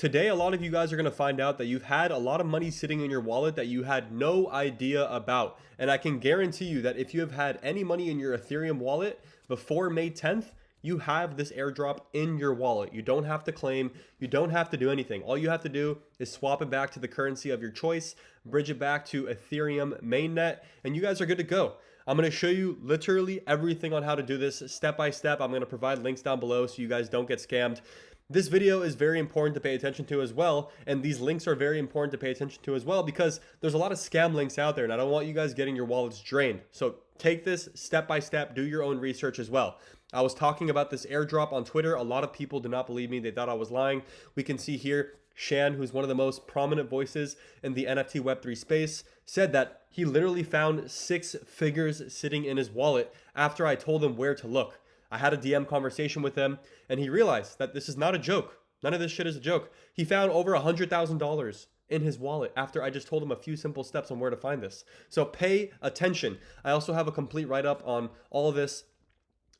Today, a lot of you guys are going to find out that you've had a lot of money sitting in your wallet that you had no idea about. And I can guarantee you that if you have had any money in your Ethereum wallet before May 10th, you have this airdrop in your wallet. You don't have to claim, you don't have to do anything. All you have to do is swap it back to the currency of your choice, bridge it back to Ethereum mainnet, and you guys are good to go. I'm going to show you literally everything on how to do this step by step. I'm going to provide links down below so you guys don't get scammed. This video is very important to pay attention to as well, and these links are very important to pay attention to as well because there's a lot of scam links out there and I don't want you guys getting your wallets drained. So take this step by step, do your own research as well. I was talking about this airdrop on Twitter. A lot of people did not believe me. They thought I was lying. We can see here Shan, who's one of the most prominent voices in the NFT Web3 space, said that he literally found 6 figures sitting in his wallet after I told him where to look. I had a DM conversation with him and he realized that this is not a joke. None of this shit is a joke. He found over $100,000 in his wallet after I just told him a few simple steps on where to find this. So pay attention. I also have a complete write-up on all of this,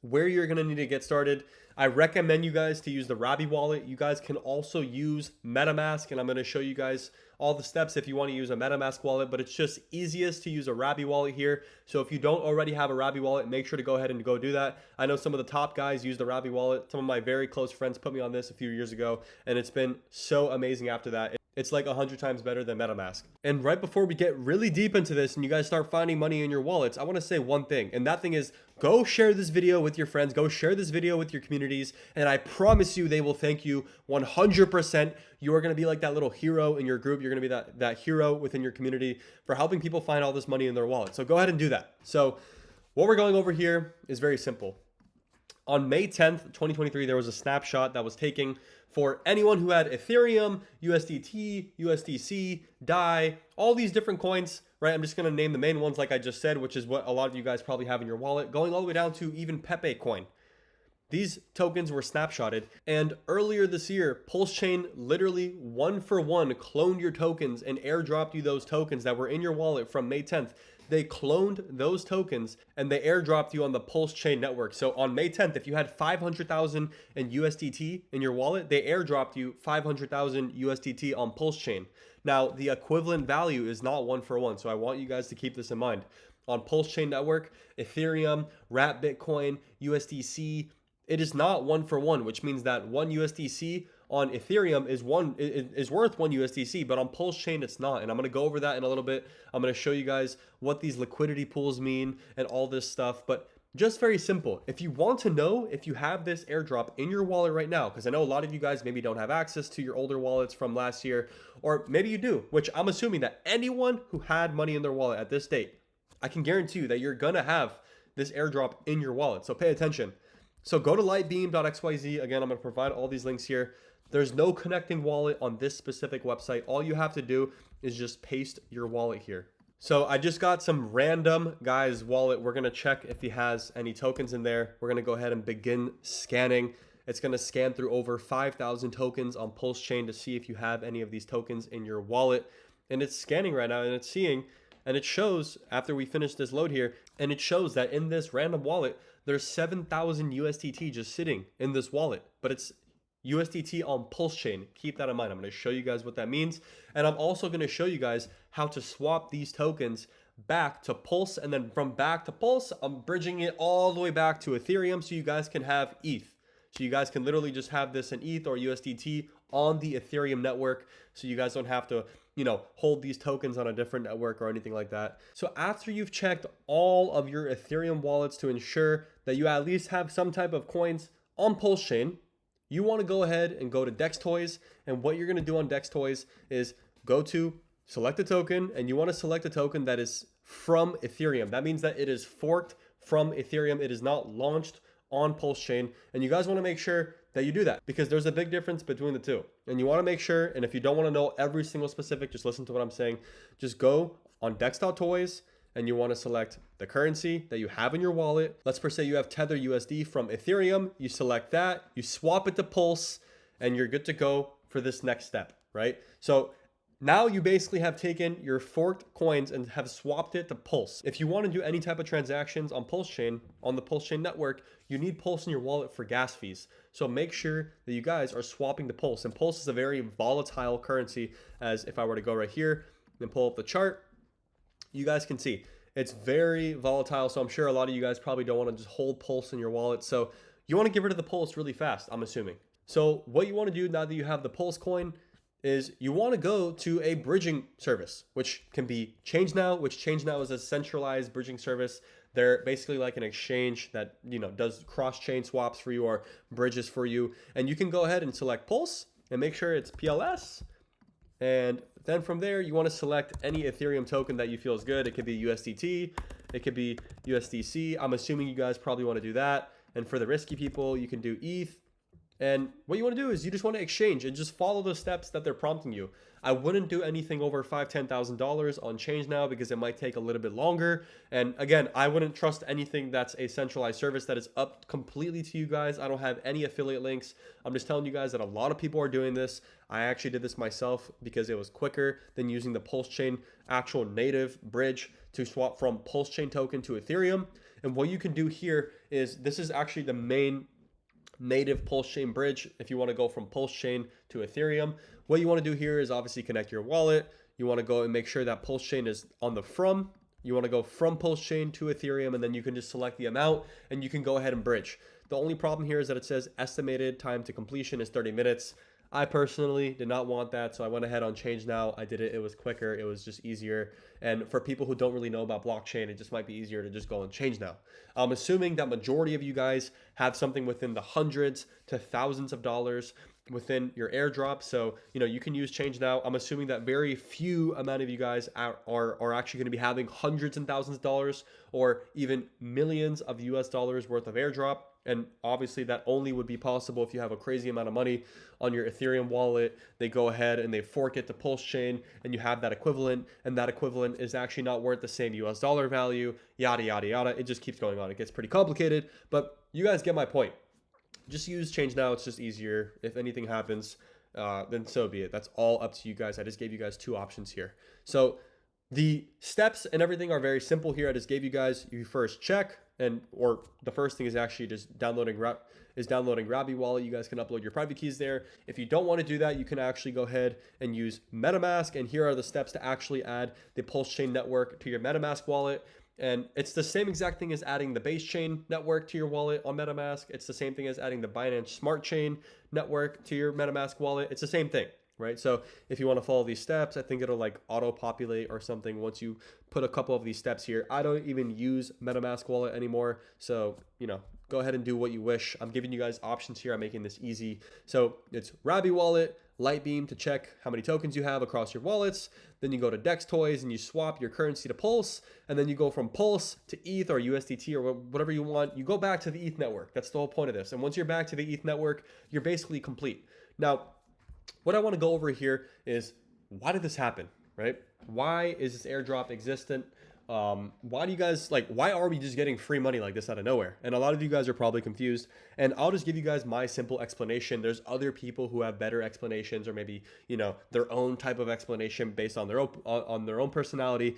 where you're going to need to get started. I recommend you guys to use the Rabby wallet. You guys can also use MetaMask, and I'm going to show you guys all the steps if you want to use a MetaMask wallet, but it's just easiest to use a Rabby wallet here. So if you don't already have a Rabby wallet, make sure to go ahead and go do that. I know some of the top guys use the Rabby wallet. Some of my very close friends put me on this a few years ago, and it's been so amazing after that. It's like 100 times better than MetaMask. And right before we get really deep into this and you guys start finding money in your wallets, I want to say one thing. And that thing is, go share this video with your friends. Go share this video with your communities. And I promise you, they will thank you 100%. You are going to be like that little hero in your group. You're going to be that hero within your community for helping people find all this money in their wallet. So go ahead and do that. So what we're going over here is very simple. On May 10th, 2023, there was a snapshot that was taken for anyone who had Ethereum, USDT, USDC, DAI, all these different coins, right? I'm just going to name the main ones like I just said, which is what a lot of you guys probably have in your wallet, going all the way down to even Pepe coin. These tokens were snapshotted, and earlier this year, Pulse Chain literally one for one cloned your tokens and airdropped you those tokens that were in your wallet from May 10th. They cloned those tokens and they airdropped you on the Pulse Chain network. So on May 10th, if you had 500,000 in USDT in your wallet, they airdropped you 500,000 USDT on Pulse Chain. Now, the equivalent value is not one for one, so I want you guys to keep this in mind. On Pulse Chain network, Ethereum, Wrap Bitcoin, USDC, it is not one for one, which means that one USDC on Ethereum is worth one USDC, but on Pulse Chain it's not. And I'm going to go over that in a little bit. I'm going to show you guys what these liquidity pools mean and all this stuff. But just very simple. If you want to know if you have this airdrop in your wallet right now, because I know a lot of you guys maybe don't have access to your older wallets from last year, or maybe you do, which I'm assuming that anyone who had money in their wallet at this date, I can guarantee you that you're going to have this airdrop in your wallet. So pay attention. So go to lightbeam.xyz. Again, I'm going to provide all these links here. There's no connecting wallet on this specific website. All you have to do is just paste your wallet here. So I just got some random guy's wallet. We're going to check if he has any tokens in there. We're going to go ahead and begin scanning. It's going to scan through over 5,000 tokens on Pulse Chain to see if you have any of these tokens in your wallet. And it's scanning right now and it's seeing, and it shows after we finish this load here, and it shows that in this random wallet, there's 7,000 USDT just sitting in this wallet, but it's USDT on Pulse Chain. Keep that in mind. I'm going to show you guys what that means. And I'm also going to show you guys how to swap these tokens back to Pulse. And then from back to Pulse, I'm bridging it all the way back to Ethereum so you guys can have ETH. So you guys can literally just have this in ETH or USDT on the Ethereum network. So you guys don't have to, hold these tokens on a different network or anything like that. So after you've checked all of your Ethereum wallets to ensure that you at least have some type of coins on Pulse Chain, you want to go ahead and go to Dex Toys. And what you're going to do on Dex Toys is go to select a token, and you want to select a token that is from Ethereum. That means that it is forked from Ethereum. It is not launched on Pulse Chain. And you guys want to make sure that you do that because there's a big difference between the two. And you want to make sure, and if you don't want to know every single specific, just listen to what I'm saying. Just go on Dex.toys and you want to select the currency that you have in your wallet. Let's per se you have Tether USD from Ethereum. You select that, you swap it to Pulse, and you're good to go for this next step, right? So Now you basically have taken your forked coins and have swapped it to Pulse. If you want to do any type of transactions on Pulse Chain, on the Pulse Chain network, you need Pulse in your wallet for gas fees. So make sure that you guys are swapping to Pulse. And Pulse is a very volatile currency, as if I were to go right here and pull up the chart, you guys can see it's very volatile. So I'm sure a lot of you guys probably don't want to just hold Pulse in your wallet. So you want to get rid of the Pulse really fast, I'm assuming. So what you want to do now that you have the Pulse coin is you want to go to a bridging service, which can be ChangeNow, which ChangeNow is a centralized bridging service. They're basically like an exchange that, you know, does cross-chain swaps for you or bridges for you. And you can go ahead and select Pulse and make sure it's PLS. And then from there, you want to select any Ethereum token that you feel is good. It could be USDT, it could be USDC. I'm assuming you guys probably want to do that. And for the risky people, you can do ETH. And what you want to do is you just want to exchange and just follow the steps that they're prompting you. I wouldn't do anything over $5,000, $10,000 on ChangeNow because it might take a little bit longer. And again, I wouldn't trust anything that's a centralized service that is up completely to you guys. I don't have any affiliate links. I'm just telling you guys that a lot of people are doing this. I actually did this myself because it was quicker than using the Pulse Chain actual native bridge to swap from Pulse Chain token to Ethereum. And what you can do here is this is actually the main native Pulse Chain bridge. If you want to go from Pulse Chain to Ethereum, what you want to do here is obviously connect your wallet. You want to go and make sure that Pulse Chain is on the from. You want to go from Pulse Chain to Ethereum, and then you can just select the amount and you can go ahead and bridge. The only problem here is that it says estimated time to completion is 30 minutes. I personally did not want that, so I went ahead on ChangeNow. I did it. It was quicker. It was just easier. And for people who don't really know about blockchain, it just might be easier to just go on ChangeNow. I'm assuming that majority of you guys have something within the hundreds to thousands of dollars within your airdrop. So, you know, you can use ChangeNow. I'm assuming that very few amount of you guys are actually going to be having hundreds and thousands of dollars or even millions of US dollars worth of airdrop. And obviously that only would be possible if you have a crazy amount of money on your Ethereum wallet. They go ahead and they fork it to Pulse Chain and you have that equivalent, and that equivalent is actually not worth the same US dollar value, yada, yada, yada. It just keeps going on. It gets pretty complicated, but you guys get my point. Just use ChangeNow. It's just easier. If anything happens, then so be it. That's all up to you guys. I just gave you guys two options here. So the steps and everything are very simple here. I just gave you guys, you first check, or the first thing is actually just downloading Rabby Wallet. You guys can upload your private keys there. If you don't want to do that, you can actually go ahead and use MetaMask. And here are the steps to actually add the Pulse Chain network to your MetaMask wallet. And it's the same exact thing as adding the base chain network to your wallet on MetaMask. It's the same thing as adding the Binance Smart Chain network to your MetaMask wallet. It's the same thing, right? So if you want to follow these steps, I think it'll like auto populate or something once you put a couple of these steps here. I don't even use MetaMask wallet anymore. So, you know, go ahead and do what you wish. I'm giving you guys options here. I'm making this easy. So it's Rabby Wallet, Lightbeam to check how many tokens you have across your wallets. Then you go to Dex Toys and you swap your currency to Pulse. And then you go from Pulse to ETH or USDT or whatever you want. You go back to the ETH network. That's the whole point of this. And once you're back to the ETH network, you're basically complete. Now, what I want to go over here is why did this happen, right? Why is this airdrop existent? Why do you guys why are we just getting free money like this out of nowhere? And a lot of you guys are probably confused, and I'll just give you guys my simple explanation. There's other people who have better explanations, or maybe, you know, their own type of explanation based on their own personality.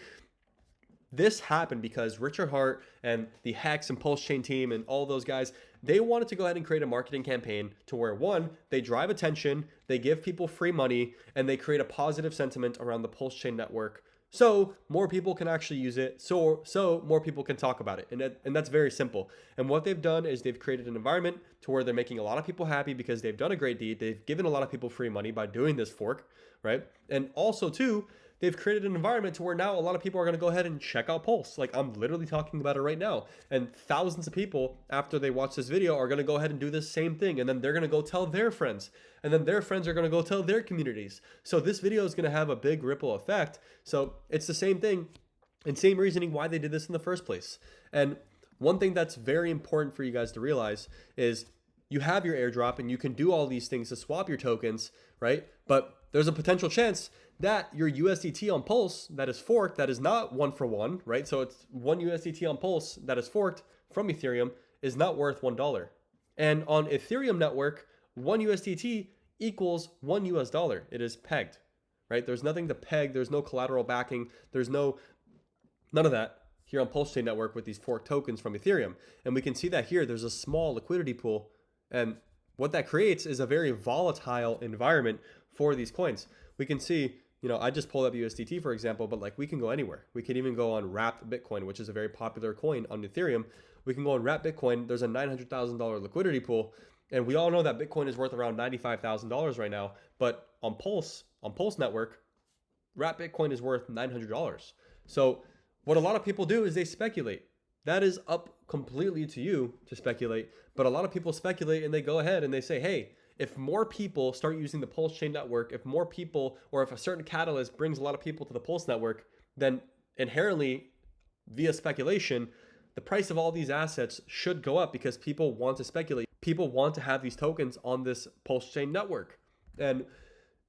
This happened because Richard Hart and the Hex and Pulse Chain team and all those guys, they wanted to go ahead and create a marketing campaign to where, one, they drive attention, they give people free money, and they create a positive sentiment around the Pulse Chain network, so more people can actually use it, so more people can talk about it. And that's very simple. And what they've done is they've created an environment to where they're making a lot of people happy because they've done a great deed. They've given a lot of people free money by doing this fork, right? And also, too, they've created an environment to where now a lot of people are going to go ahead and check out Pulse. Like, I'm literally talking about it right now. And thousands of people, after they watch this video, are going to go ahead and do the same thing. And then they're going to go tell their friends. And then their friends are going to go tell their communities. So this video is going to have a big ripple effect. So it's the same thing and same reasoning why they did this in the first place. And one thing that's very important for you guys to realize is you have your airdrop and you can do all these things to swap your tokens, right? But there's a potential chance that your USDT on Pulse that is forked, that is not one for one, right? So it's one USDT on Pulse that is forked from Ethereum is not worth $1. And on Ethereum network, one USDT equals $1 US. It is pegged, right? There's nothing to peg. There's no collateral backing. There's none of that here on Pulse Chain Network with these forked tokens from Ethereum. And we can see that here, there's a small liquidity pool. And what that creates is a very volatile environment for these coins. We can see, I just pulled up USDT, for example, but like we can go anywhere. We can even go on Wrapped Bitcoin, which is a very popular coin on Ethereum. We can go on Wrapped Bitcoin. There's a $900,000 liquidity pool. And we all know that Bitcoin is worth around $95,000 right now. But on Pulse Network, Wrapped Bitcoin is worth $900. So what a lot of people do is they speculate. That is up completely to you to speculate. But a lot of people speculate and they go ahead and they say, hey, if more people start using the Pulse Chain Network, if more people, or if a certain catalyst brings a lot of people to the Pulse Network, then inherently, via speculation, the price of all these assets should go up because people want to speculate. People want to have these tokens on this Pulse Chain Network. And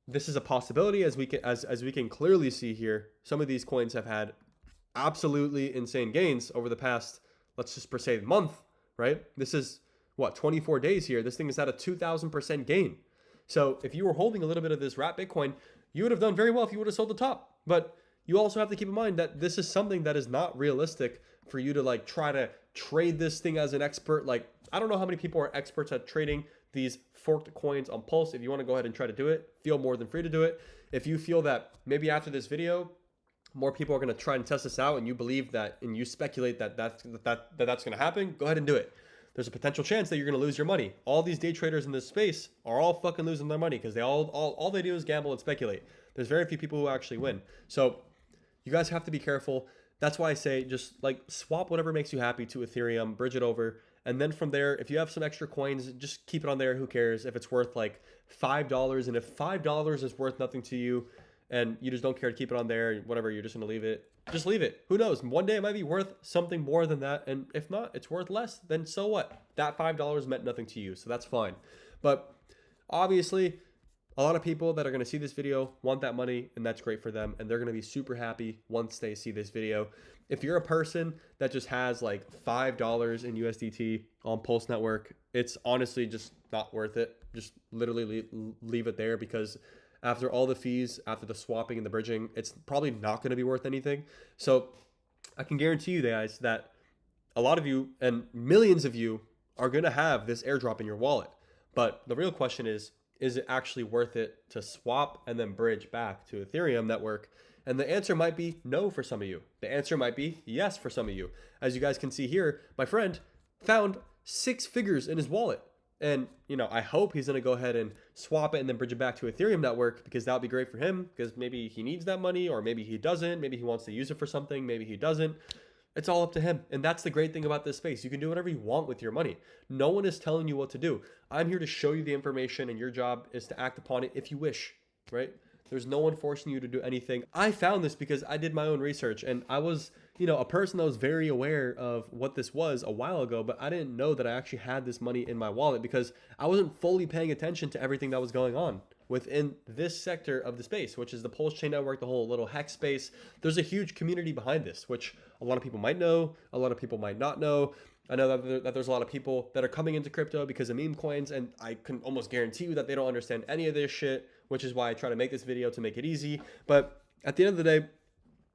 this is a possibility, as we can clearly see here. Some of these coins have had absolutely insane gains over the past, let's just per se, month, right? This is what, 24 days here. This thing has had a 2,000% gain. So if you were holding a little bit of this Wrapped Bitcoin, you would have done very well if you would have sold the top. But you also have to keep in mind that this is something that is not realistic for you to like try to trade this thing as an expert. Like, I don't know how many people are experts at trading these forked coins on Pulse. If you want to go ahead and try to do it, feel more than free to do it. If you feel that maybe after this video, more people are going to try and test this out and you believe that and you speculate that's going to happen, go ahead and do it. There's a potential chance that you're going to lose your money. All these day traders in this space are all fucking losing their money because they all they do is gamble and speculate. There's very few people who actually win. So you guys have to be careful. That's why I say just like swap whatever makes you happy to Ethereum, bridge it over. And then from there, if you have some extra coins, just keep it on there. Who cares if it's worth like $5? And if $5 is worth nothing to you and you just don't care to keep it on there, whatever, you're just going to leave it. Just leave it. Who knows? One day it might be worth something more than that. And if not, it's worth less, then so what? That $5 meant nothing to you. So that's fine. But obviously, a lot of people that are going to see this video want that money, and that's great for them. And they're going to be super happy once they see this video. If you're a person that just has like $5 in USDT on Pulse Network, it's honestly just not worth it. Just literally leave it there because after all the fees, after the swapping and the bridging, it's probably not going to be worth anything. So I can guarantee you guys that a lot of you and millions of you are going to have this airdrop in your wallet. But the real question is it actually worth it to swap and then bridge back to Ethereum network? And the answer might be no for some of you. The answer might be yes for some of you. As you guys can see here, my friend found 6 figures in his wallet. And, I hope he's going to go ahead and swap it and then bridge it back to Ethereum network because that would be great for him because maybe he needs that money or maybe he doesn't. Maybe he wants to use it for something. Maybe he doesn't. It's all up to him. And that's the great thing about this space. You can do whatever you want with your money. No one is telling you what to do. I'm here to show you the information and your job is to act upon it if you wish, right? There's no one forcing you to do anything. I found this because I did my own research and I was, a person that was very aware of what this was a while ago, but I didn't know that I actually had this money in my wallet because I wasn't fully paying attention to everything that was going on within this sector of the space, which is the Pulse Chain Network, the whole little hex space. There's a huge community behind this, which a lot of people might know, a lot of people might not know. I know that there's a lot of people that are coming into crypto because of meme coins, and I can almost guarantee you that they don't understand any of this shit, which is why I try to make this video to make it easy. But at the end of the day,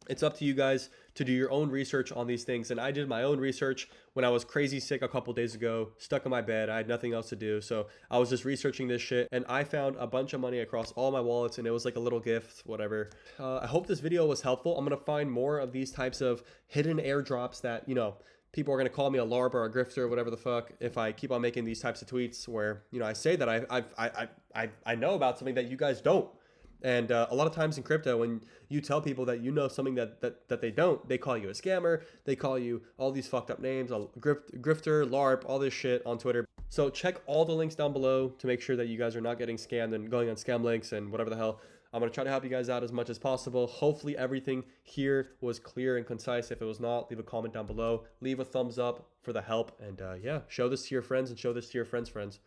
it's up to you guys to do your own research on these things. And I did my own research when I was crazy sick a couple days ago, stuck in my bed. I had nothing else to do. So I was just researching this shit and I found a bunch of money across all my wallets and it was like a little gift, whatever. I hope this video was helpful. I'm going to find more of these types of hidden airdrops that, people are going to call me a LARP or a grifter, whatever the fuck, if I keep on making these types of tweets where, I say that I know about something that you guys don't. And a lot of times in crypto, when you tell people that you know something that they don't, they call you a scammer. They call you all these fucked up names, a grifter, LARP, all this shit on Twitter. So check all the links down below to make sure that you guys are not getting scammed and going on scam links and whatever the hell. I'm going to try to help you guys out as much as possible. Hopefully everything here was clear and concise. If it was not, leave a comment down below. Leave a thumbs up for the help. And yeah, show this to your friends and show this to your friends' friends.